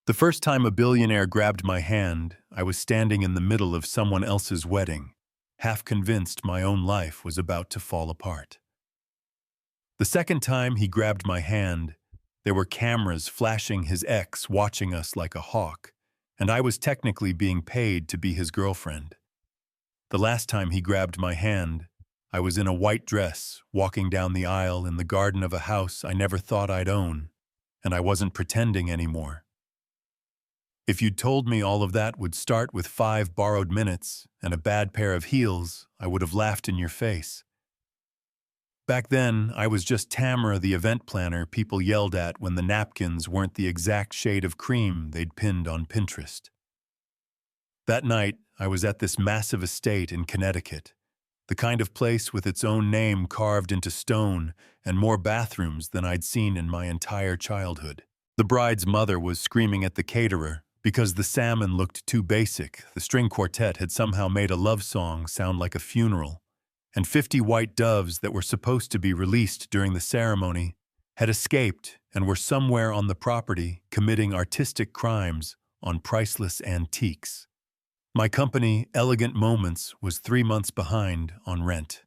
The first time a billionaire grabbed my hand, I was standing in the middle of someone else's wedding, half convinced my own life was about to fall apart. The second time he grabbed my hand, there were cameras flashing his ex watching us like a hawk, and I was technically being paid to be his girlfriend. The last time he grabbed my hand, I was in a white dress, walking down the aisle in the garden of a house I never thought I'd own, and I wasn't pretending anymore. If you'd told me all of that would start with 5 borrowed minutes and a bad pair of heels, I would have laughed in your face. Back then, I was just Tamara, the event planner people yelled at when the napkins weren't the exact shade of cream they'd pinned on Pinterest. That night, I was at this massive estate in Connecticut, the kind of place with its own name carved into stone and more bathrooms than I'd seen in my entire childhood. The bride's mother was screaming at the caterer because the salmon looked too basic. The string quartet had somehow made a love song sound like a funeral, and 50 white doves that were supposed to be released during the ceremony had escaped and were somewhere on the property committing artistic crimes on priceless antiques. My company, Elegant Moments, was 3 months behind on rent.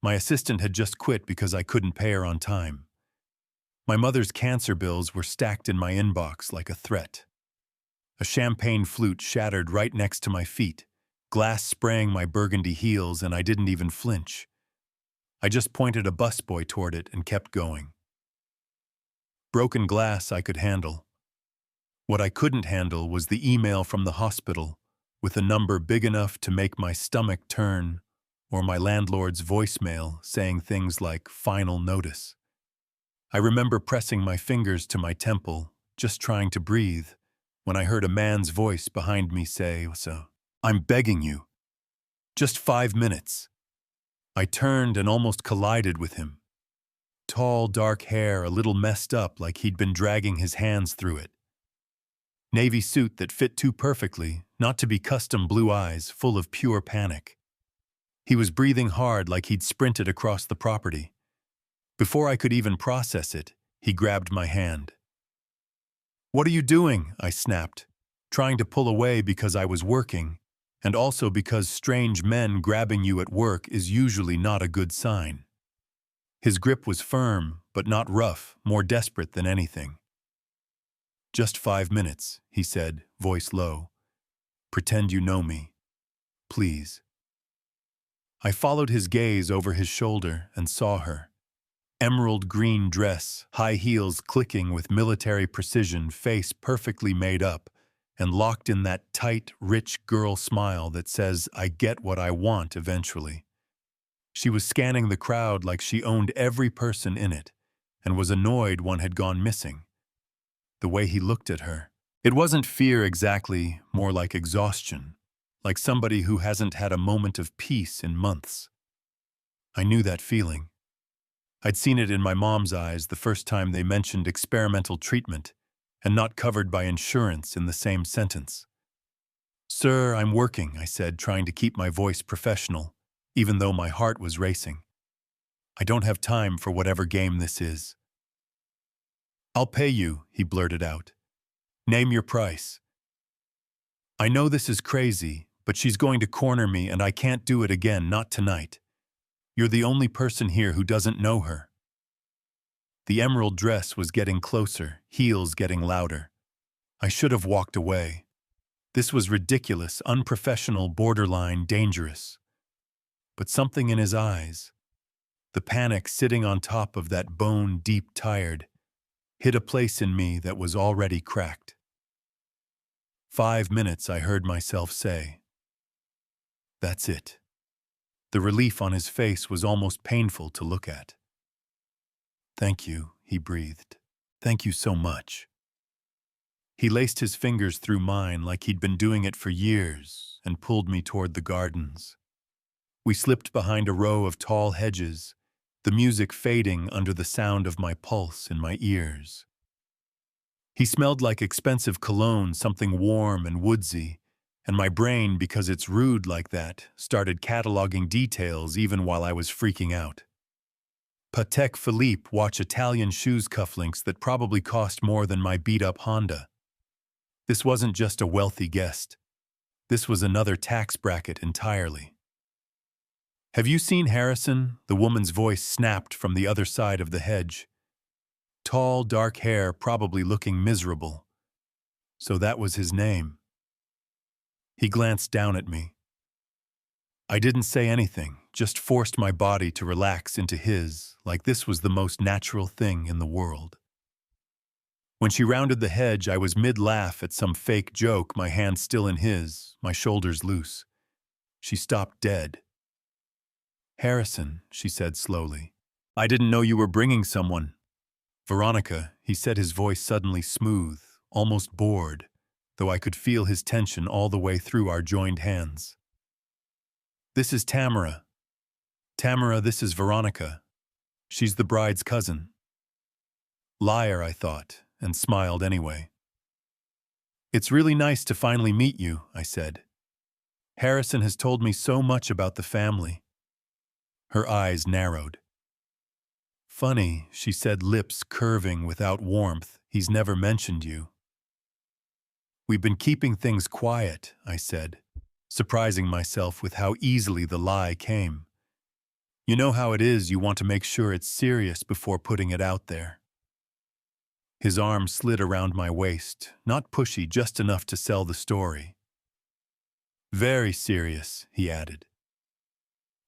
My assistant had just quit because I couldn't pay her on time. My mother's cancer bills were stacked in my inbox like a threat. A champagne flute shattered right next to my feet, glass spraying my burgundy heels, and I didn't even flinch. I just pointed a busboy toward it and kept going. Broken glass I could handle. What I couldn't handle was the email from the hospital with a number big enough to make my stomach turn, or my landlord's voicemail saying things like "final notice." I remember pressing my fingers to my temple, just trying to breathe, when I heard a man's voice behind me say, "So, I'm begging you. Just 5 minutes." I turned and almost collided with him. Tall, dark hair, a little messed up like he'd been dragging his hands through it. Navy suit that fit too perfectly, not to be custom, blue eyes full of pure panic. He was breathing hard like he'd sprinted across the property. Before I could even process it, he grabbed my hand. "What are you doing?" I snapped, trying to pull away because I was working, and also because strange men grabbing you at work is usually not a good sign. His grip was firm, but not rough, more desperate than anything. "Just 5 minutes," he said, voice low. "Pretend you know me. Please." I followed his gaze over his shoulder and saw her. Emerald green dress, high heels clicking with military precision, face perfectly made up, and locked in that tight, rich girl smile that says, "I get what I want eventually." She was scanning the crowd like she owned every person in it, and was annoyed one had gone missing. The way he looked at her. It wasn't fear exactly, more like exhaustion, like somebody who hasn't had a moment of peace in months. I knew that feeling. I'd seen it in my mom's eyes the first time they mentioned experimental treatment and not covered by insurance in the same sentence. "Sir, I'm working," I said, trying to keep my voice professional, even though my heart was racing. "I don't have time for whatever game this is." "I'll pay you," he blurted out. "Name your price." "I know this is crazy, but she's going to corner me and I can't do it again, not tonight. You're the only person here who doesn't know her." The emerald dress was getting closer, heels getting louder. I should have walked away. This was ridiculous, unprofessional, borderline dangerous. But something in his eyes, the panic sitting on top of that bone-deep tired, hit a place in me that was already cracked. 5 minutes, I heard myself say. That's it. The relief on his face was almost painful to look at. "Thank you," he breathed. "Thank you so much." He laced his fingers through mine like he'd been doing it for years and pulled me toward the gardens. We slipped behind a row of tall hedges, the music fading under the sound of my pulse in my ears. He smelled like expensive cologne, something warm and woodsy, and my brain, because it's rude like that, started cataloging details even while I was freaking out. Patek Philippe watch Italian shoes cufflinks that probably cost more than my beat-up Honda. This wasn't just a wealthy guest. This was another tax bracket entirely. "Have you seen Harrison?" The woman's voice snapped from the other side of the hedge. Tall, dark hair, probably looking miserable. So that was his name. He glanced down at me. I didn't say anything, just forced my body to relax into his, like this was the most natural thing in the world. When she rounded the hedge, I was mid-laugh at some fake joke, my hand still in his, my shoulders loose. She stopped dead. "Harrison," she said slowly. "I didn't know you were bringing someone." "Veronica," he said, his voice suddenly smooth, almost bored, though I could feel his tension all the way through our joined hands. "This is Tamara. Tamara, this is Veronica. She's the bride's cousin." Liar, I thought, and smiled anyway. "It's really nice to finally meet you," I said. "Harrison has told me so much about the family." Her eyes narrowed. "Funny," she said, lips curving without warmth. "He's never mentioned you." "We've been keeping things quiet," I said, surprising myself with how easily the lie came. "You know how it is, you want to make sure it's serious before putting it out there." His arm slid around my waist, not pushy, just enough to sell the story. "Very serious," he added.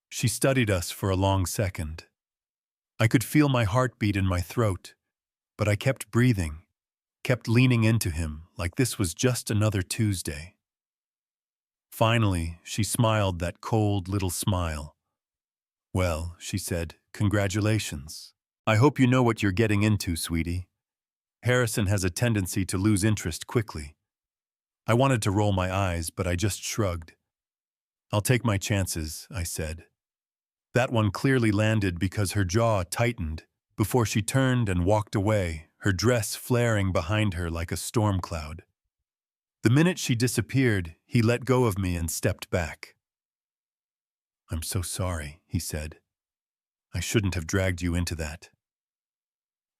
She studied us for a long second. I could feel my heartbeat in my throat, but I kept breathing, kept leaning into him like this was just another Tuesday. Finally, she smiled that cold little smile. "Well," she said, "congratulations. I hope you know what you're getting into, sweetie. Harrison has a tendency to lose interest quickly." I wanted to roll my eyes, but I just shrugged. "I'll take my chances," I said. That one clearly landed because her jaw tightened before she turned and walked away, her dress flaring behind her like a storm cloud. The minute she disappeared, he let go of me and stepped back. "I'm so sorry," he said. "I shouldn't have dragged you into that."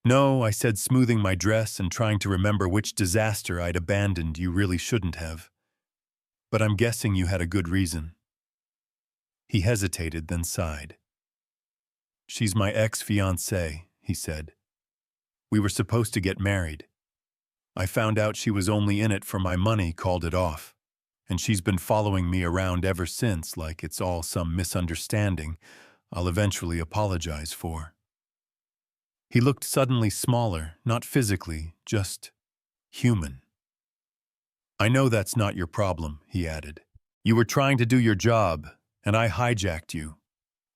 "No," I said, smoothing my dress and trying to remember which disaster I'd abandoned. "You really shouldn't have. But I'm guessing you had a good reason." He hesitated, then sighed. "She's my ex-fiancée," he said. "We were supposed to get married. I found out she was only in it for my money, called it off. And she's been following me around ever since, like it's all some misunderstanding I'll eventually apologize for." He looked suddenly smaller, not physically, just human. "I know that's not your problem," he added. "You were trying to do your job, and I hijacked you.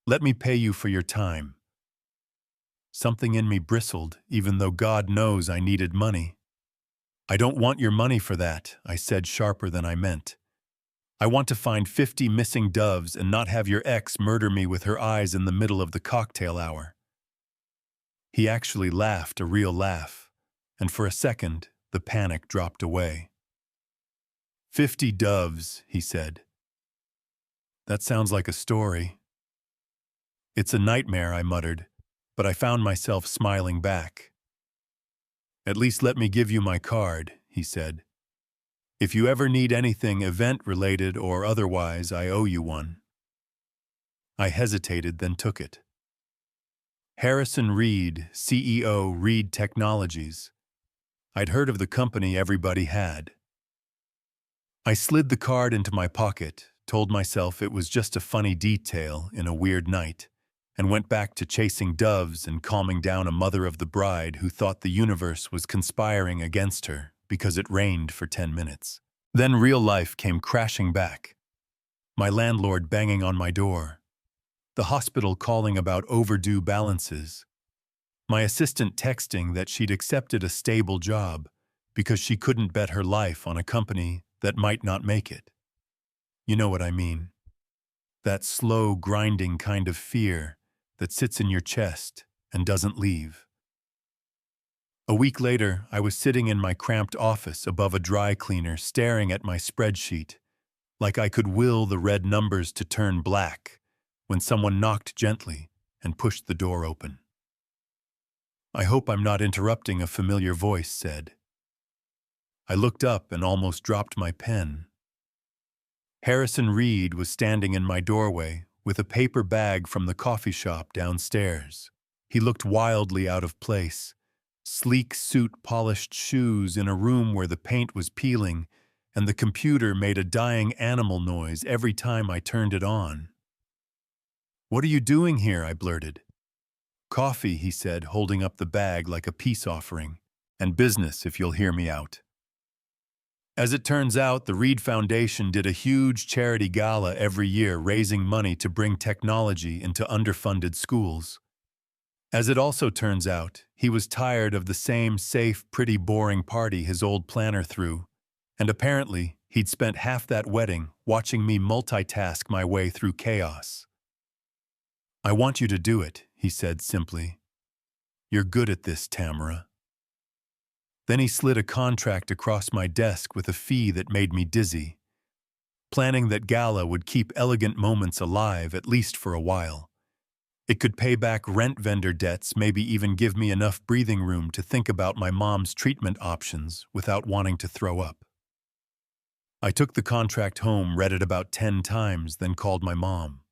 Let me pay you for your time." Something in me bristled, even though God knows I needed money. "I don't want your money for that," I said, sharper than I meant. "I want to find 50 missing doves and not have your ex murder me with her eyes in the middle of the cocktail hour." He actually laughed, a real laugh, and for a second, the panic dropped away. "50 doves," he said. "That sounds like a story." "It's a nightmare," I muttered, but I found myself smiling back. "At least let me give you my card," he said. "If you ever need anything event-related or otherwise, I owe you one." I hesitated, then took it. Harrison Reed, CEO, Reed Technologies. I'd heard of the company everybody had. I slid the card into my pocket, told myself it was just a funny detail in a weird night, and went back to chasing doves and calming down a mother of the bride who thought the universe was conspiring against her because it rained for 10 minutes. Then real life came crashing back. My landlord banging on my door. The hospital calling about overdue balances. My assistant texting that she'd accepted a stable job because she couldn't bet her life on a company that might not make it. You know what I mean. That slow, grinding kind of fear that sits in your chest and doesn't leave. A week later, I was sitting in my cramped office above a dry cleaner staring at my spreadsheet, like I could will the red numbers to turn black, when someone knocked gently and pushed the door open. "I hope I'm not interrupting," a familiar voice said. I looked up and almost dropped my pen. Harrison Reed was standing in my doorway with a paper bag from the coffee shop downstairs. He looked wildly out of place. Sleek suit, polished shoes in a room where the paint was peeling, and the computer made a dying animal noise every time I turned it on. "What are you doing here?" I blurted. "Coffee," he said, holding up the bag like a peace offering. "And business, if you'll hear me out." As it turns out, the Reed Foundation did a huge charity gala every year raising money to bring technology into underfunded schools. As it also turns out, he was tired of the same safe, pretty boring party his old planner threw, and apparently he'd spent half that wedding watching me multitask my way through chaos. "I want you to do it," he said simply. "You're good at this, Tamara." Then he slid a contract across my desk with a fee that made me dizzy. Planning that gala would keep Elegant Moments alive at least for a while. It could pay back rent vendor debts, maybe even give me enough breathing room to think about my mom's treatment options without wanting to throw up. I took the contract home, read it about 10 times, then called my mom.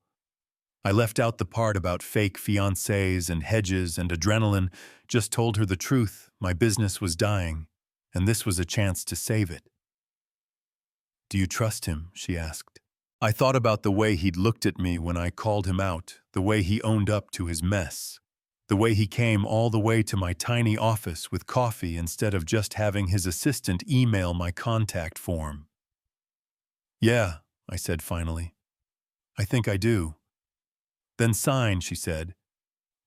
I left out the part about fake fiancés and hedges and adrenaline, just told her the truth. My business was dying, and this was a chance to save it. "Do you trust him?" she asked. I thought about the way he'd looked at me when I called him out, the way he owned up to his mess, the way he came all the way to my tiny office with coffee instead of just having his assistant email my contact form. "Yeah," I said finally. "I think I do." "Then sign," she said.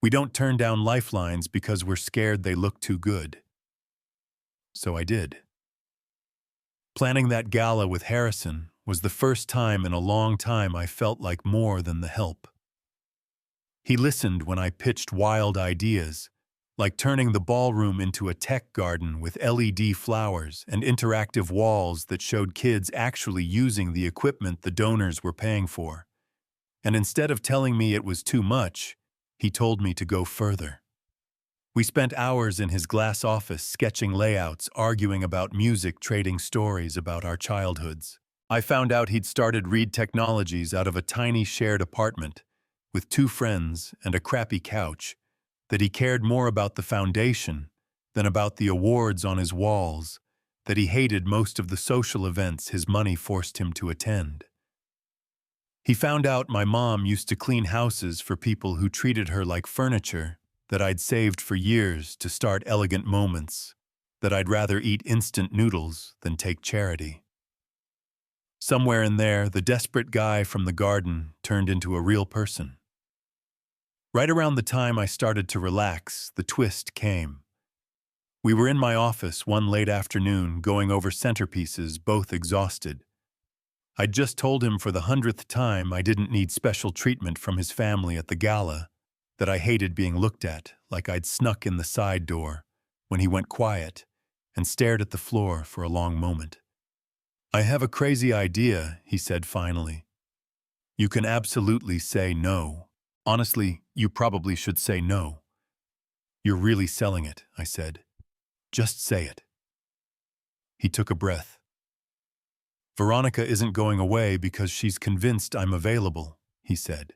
"We don't turn down lifelines because we're scared they look too good." So I did. Planning that gala with Harrison was the first time in a long time I felt like more than the help. He listened when I pitched wild ideas, like turning the ballroom into a tech garden with LED flowers and interactive walls that showed kids actually using the equipment the donors were paying for. And instead of telling me it was too much, he told me to go further. We spent hours in his glass office sketching layouts, arguing about music, trading stories about our childhoods. I found out he'd started Reed Technologies out of a tiny shared apartment with 2 friends and a crappy couch, that he cared more about the foundation than about the awards on his walls, that he hated most of the social events his money forced him to attend. He found out my mom used to clean houses for people who treated her like furniture, that I'd saved for years to start Elegant Moments, that I'd rather eat instant noodles than take charity. Somewhere in there, the desperate guy from the garden turned into a real person. Right around the time I started to relax, the twist came. We were in my office one late afternoon going over centerpieces, both exhausted. I'd just told him for the 100th time I didn't need special treatment from his family at the gala, that I hated being looked at like I'd snuck in the side door, when he went quiet and stared at the floor for a long moment. "I have a crazy idea," he said finally. "You can absolutely say no. Honestly, you probably should say no." "You're really selling it," I said. "Just say it." He took a breath. "Veronica isn't going away because she's convinced I'm available," he said.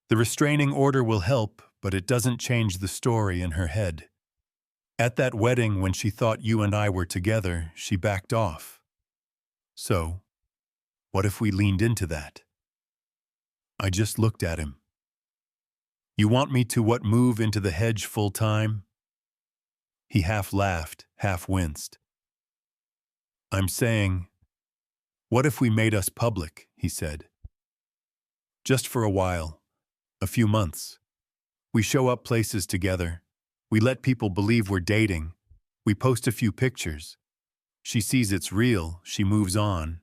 "The restraining order will help, but it doesn't change the story in her head. At that wedding, when she thought you and I were together, she backed off. So, what if we leaned into that?" I just looked at him. "You want me to what, move into the hedge full time?" He half laughed, half winced. "I'm saying, what if we made us public?" he said. "Just for a while, a few months. We show up places together. We let people believe we're dating. We post a few pictures. She sees it's real, she moves on."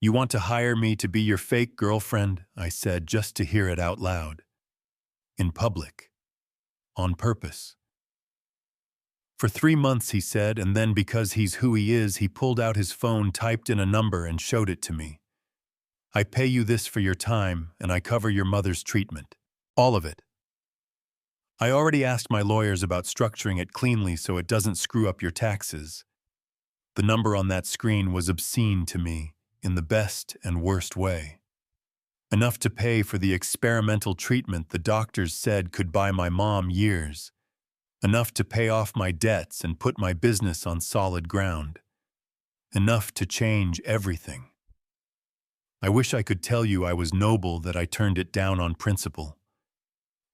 "You want to hire me to be your fake girlfriend?" I said, just to hear it out loud. "In public. On purpose." "For 3 months," he said, and then because he's who he is, he pulled out his phone, typed in a number, and showed it to me. "I pay you this for your time, and I cover your mother's treatment. All of it. I already asked my lawyers about structuring it cleanly so it doesn't screw up your taxes. The number on that screen was obscene to me, in the best and worst way. Enough to pay for the experimental treatment the doctors said could buy my mom years. Enough to pay off my debts and put my business on solid ground. Enough to change everything. I wish I could tell you I was noble that I turned it down on principle.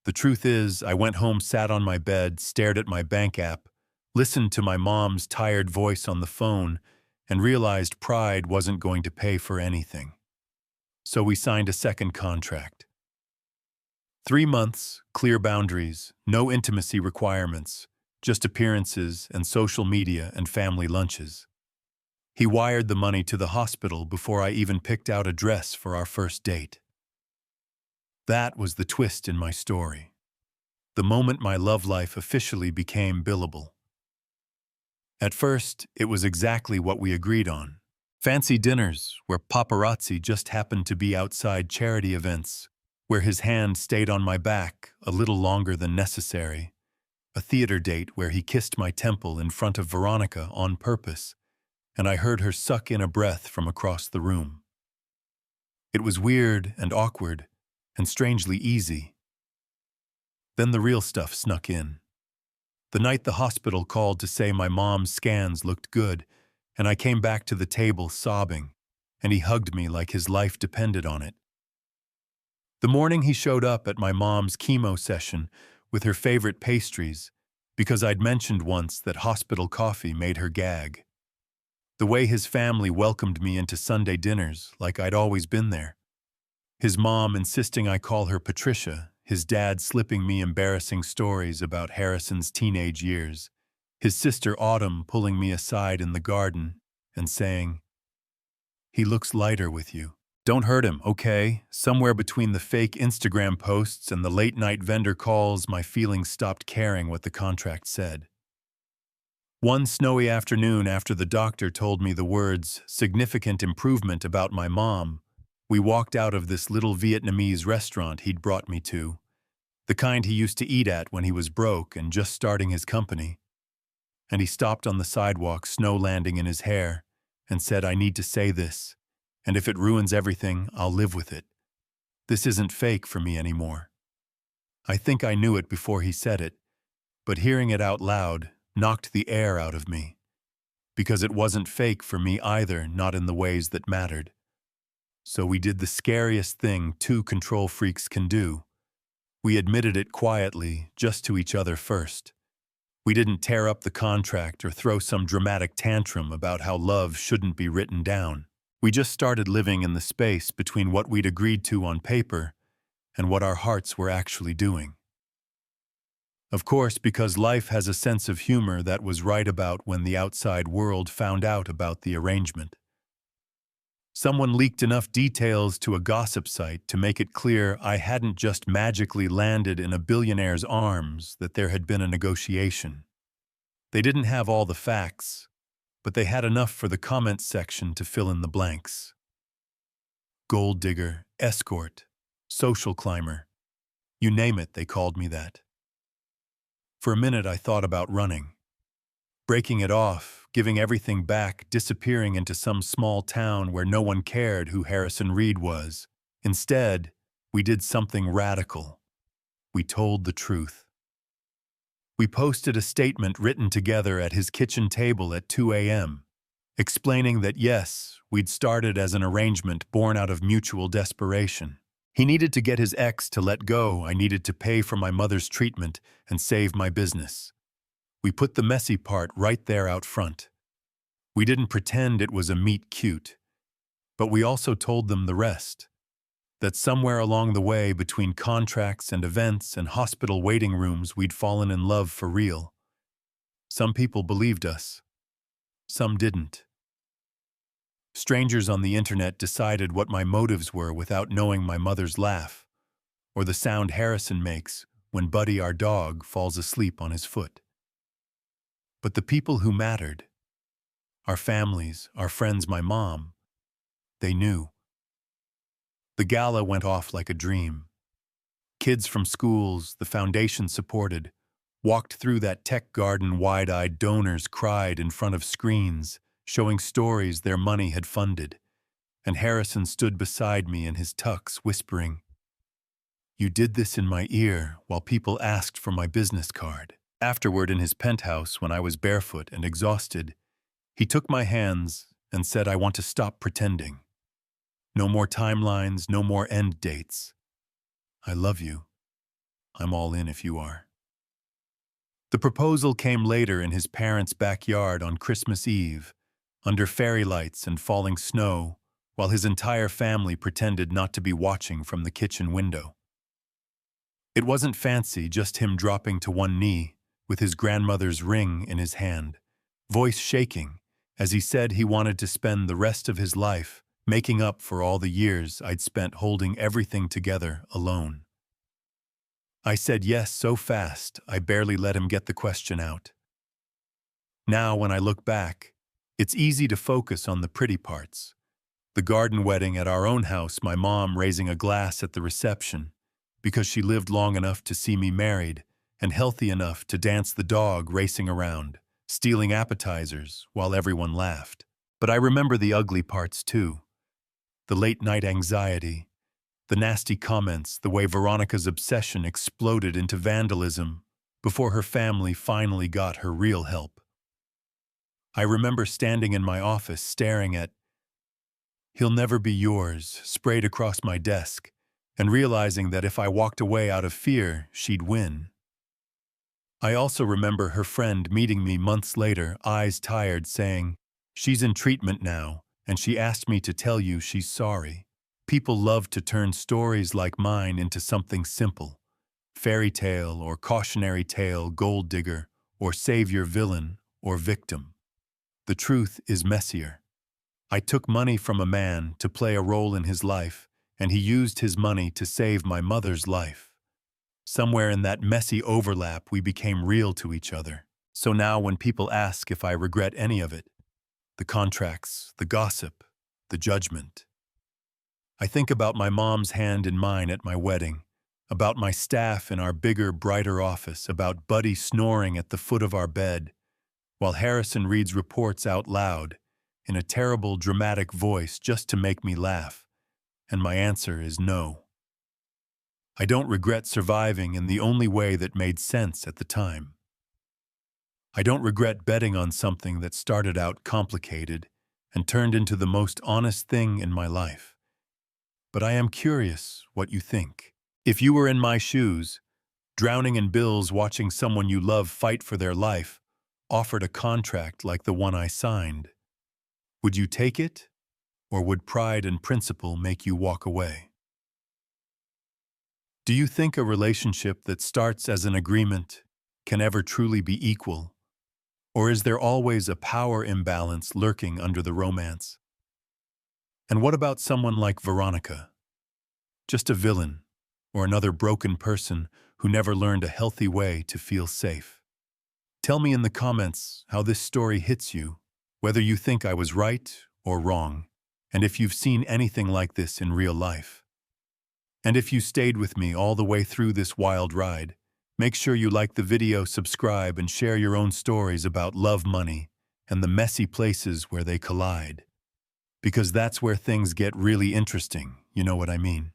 The truth is, I went home, sat on my bed, stared at my bank app, listened to my mom's tired voice on the phone, and realized pride wasn't going to pay for anything. So we signed a second contract. 3 months, clear boundaries, no intimacy requirements, just appearances and social media and family lunches. He wired the money to the hospital before I even picked out a dress for our first date. That was the twist in my story. The moment my love life officially became billable. At first, it was exactly what we agreed on. Fancy dinners, where paparazzi just happened to be outside charity events, where his hand stayed on my back a little longer than necessary. A theater date where he kissed my temple in front of Veronica on purpose, and I heard her suck in a breath from across the room. It was weird and awkward, and strangely easy. Then the real stuff snuck in. The night the hospital called to say my mom's scans looked good, and I came back to the table sobbing, and he hugged me like his life depended on it. The morning he showed up at my mom's chemo session with her favorite pastries, because I'd mentioned once that hospital coffee made her gag. The way his family welcomed me into Sunday dinners like I'd always been there. His mom insisting I call her Patricia, his dad slipping me embarrassing stories about Harrison's teenage years, his sister Autumn pulling me aside in the garden and saying, "He looks lighter with you. Don't hurt him, okay?" Somewhere between the fake Instagram posts and the late-night vendor calls, my feelings stopped caring what the contract said. One snowy afternoon after the doctor told me the words "significant improvement" about my mom, we walked out of this little Vietnamese restaurant he'd brought me to, the kind he used to eat at when he was broke and just starting his company. And he stopped on the sidewalk, snow landing in his hair, and said, "I need to say this, and if it ruins everything, I'll live with it. This isn't fake for me anymore." I think I knew it before he said it, but hearing it out loud knocked the air out of me, because it wasn't fake for me either, not in the ways that mattered. So we did the scariest thing two control freaks can do. We admitted it quietly, just to each other first. We didn't tear up the contract or throw some dramatic tantrum about how love shouldn't be written down. We just started living in the space between what we'd agreed to on paper and what our hearts were actually doing. Of course, because life has a sense of humor that was right about when the outside world found out about the arrangement. Someone leaked enough details to a gossip site to make it clear I hadn't just magically landed in a billionaire's arms, that there had been a negotiation. They didn't have all the facts, but they had enough for the comments section to fill in the blanks. Gold digger, escort, social climber. You name it, they called me that. For a minute I thought about running. Breaking it off, giving everything back, disappearing into some small town where no one cared who Harrison Reed was. Instead, we did something radical. We told the truth. We posted a statement written together at his kitchen table at 2 a.m., explaining that yes, we'd started as an arrangement born out of mutual desperation. He needed to get his ex to let go. I needed to pay for my mother's treatment and save my business. We put the messy part right there out front. We didn't pretend it was a meet cute, but we also told them the rest. That somewhere along the way between contracts and events and hospital waiting rooms, we'd fallen in love for real. Some people believed us. Some didn't. Strangers on the internet decided what my motives were without knowing my mother's laugh, or the sound Harrison makes when Buddy, our dog, falls asleep on his foot. But the people who mattered, our families, our friends, my mom, they knew. The gala went off like a dream. Kids from schools the foundation supported walked through that tech garden wide-eyed. Donors cried in front of screens, showing stories their money had funded, and Harrison stood beside me in his tux, whispering, "You did this in my ear," while people asked for my business card. Afterward, in his penthouse, when I was barefoot and exhausted, he took my hands and said, "I want to stop pretending. No more timelines, no more end dates. I love you. I'm all in if you are." The proposal came later in his parents' backyard on Christmas Eve, under fairy lights and falling snow, while his entire family pretended not to be watching from the kitchen window. It wasn't fancy, just him dropping to one knee, with his grandmother's ring in his hand, voice shaking, as he said he wanted to spend the rest of his life making up for all the years I'd spent holding everything together alone. I said yes so fast, I barely let him get the question out. Now, when I look back, it's easy to focus on the pretty parts. The garden wedding at our own house, my mom raising a glass at the reception, because she lived long enough to see me married and healthy enough to dance the dog racing around, stealing appetizers while everyone laughed. But I remember the ugly parts too. The late-night anxiety, the nasty comments, the way Veronica's obsession exploded into vandalism before her family finally got her real help. I remember standing in my office staring at "He'll never be yours" sprayed across my desk, and realizing that if I walked away out of fear, she'd win. I also remember her friend meeting me months later, eyes tired, saying, "She's in treatment now, and she asked me to tell you she's sorry." People love to turn stories like mine into something simple. Fairy tale or cautionary tale, gold digger, or savior villain or victim. The truth is messier. I took money from a man to play a role in his life, and he used his money to save my mother's life. Somewhere in that messy overlap, we became real to each other. So now when people ask if I regret any of it, the contracts, the gossip, the judgment, I think about my mom's hand in mine at my wedding, about my staff in our bigger, brighter office, about Buddy snoring at the foot of our bed, while Harrison reads reports out loud in a terrible, dramatic voice just to make me laugh, and my answer is no. I don't regret surviving in the only way that made sense at the time. I don't regret betting on something that started out complicated and turned into the most honest thing in my life. But I am curious what you think. If you were in my shoes, drowning in bills watching someone you love fight for their life, offered a contract like the one I signed, would you take it, or would pride and principle make you walk away? Do you think a relationship that starts as an agreement can ever truly be equal? Or is there always a power imbalance lurking under the romance? And what about someone like Veronica? Just a villain, or another broken person who never learned a healthy way to feel safe? Tell me in the comments how this story hits you, whether you think I was right or wrong, and if you've seen anything like this in real life. And if you stayed with me all the way through this wild ride, make sure you like the video, subscribe, and share your own stories about love, money, and the messy places where they collide. Because that's where things get really interesting, you know what I mean?